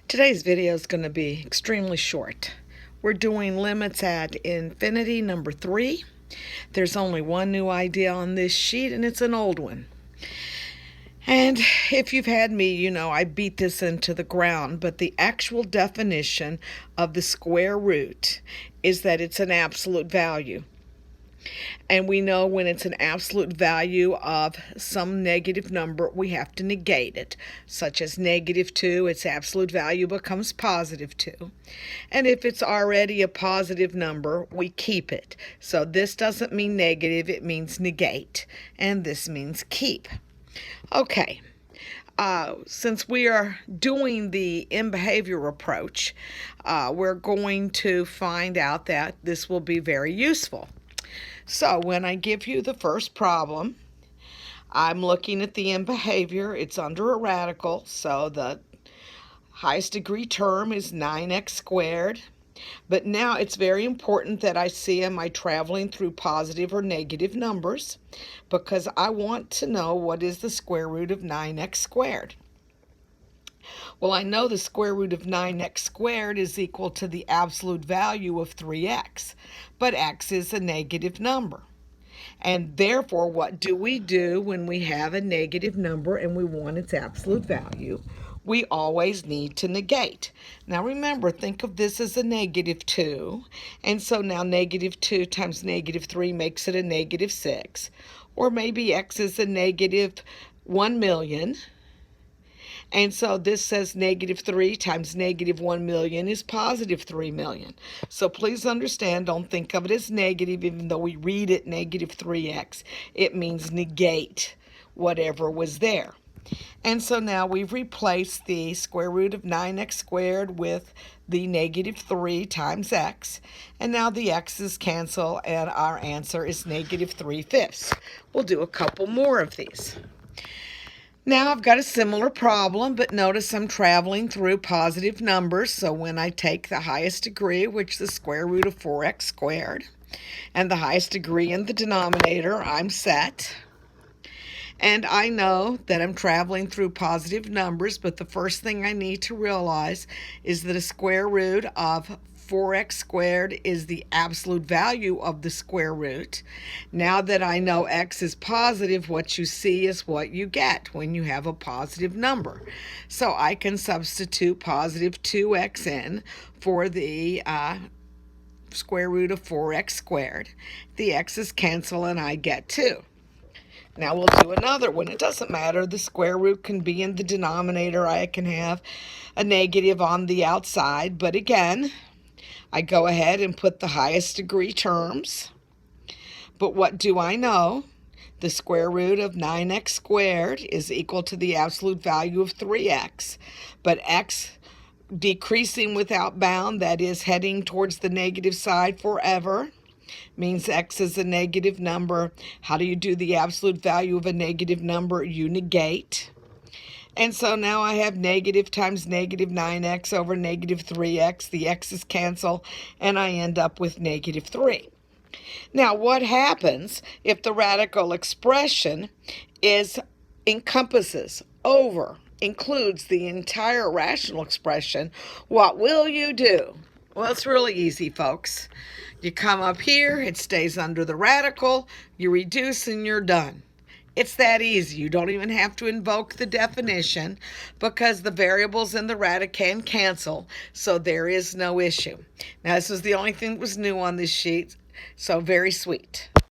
Today's video is going to be extremely short. We're doing limits at infinity number 3. There's only one new idea on this sheet, and it's an old one. And if you've had me, you know I beat this into the ground, but the actual definition of the square root is that it's an absolute value. And we know when it's an absolute value of some negative number, we have to negate it, such as -2, its absolute value becomes +2. And if it's already a positive number, we keep it. So this doesn't mean negative, it means negate, and this means keep. Okay. Since we are doing the in-behavior approach, we're going to find out that this will be very useful. So when I give you the first problem, I'm looking at the in-behavior. It's under a radical, so the highest degree term is 9x squared. But now it's very important that I see, am I traveling through positive or negative numbers? Because I want to know what is the square root of 9x squared. Well, I know the square root of 9x squared is equal to the absolute value of 3x, but x is a negative number. And therefore, what do we do when we have a negative number and we want its absolute value? We always need to negate. Now remember, think of this as a -2, and so now -2 times -3 makes it a -6, or maybe x is a -1,000,000. And so this says -3 times -1,000,000 is +3,000,000. So please understand, don't think of it as negative, even though we read it -3x. It means negate whatever was there. And so now we've replaced the square root of 9x squared with the -3 times x. And now the x's cancel, and our answer is -3/5. We'll do a couple more of these. Now I've got a similar problem, but notice I'm traveling through positive numbers. So when I take the highest degree, which is the square root of 4x squared, and the highest degree in the denominator, I'm set. And I know that I'm traveling through positive numbers, but the first thing I need to realize is that a square root of 4x squared is the absolute value of the square root. Now that I know x is positive, what you see is what you get when you have a positive number. So I can substitute positive 2x in for the square root of 4x squared. The x's cancel and I get 2. Now we'll do another one. It doesn't matter. The square root can be in the denominator. I can have a negative on the outside. But again, I go ahead and put the highest degree terms. But what do I know? The square root of 9x squared is equal to the absolute value of 3x. But x decreasing without bound, that is heading towards the negative side forever, means x is a negative number. How do you do the absolute value of a negative number? You negate. And so now I have negative times -9x over -3x. The x's cancel, and I end up with -3. Now, what happens if the radical expression includes the entire rational expression? What will you do? Well, it's really easy, folks. You come up here, it stays under the radical, you reduce, and you're done. It's that easy. You don't even have to invoke the definition because the variables in the radicand cancel, so there is no issue. Now, this was the only thing that was new on this sheet, so very sweet.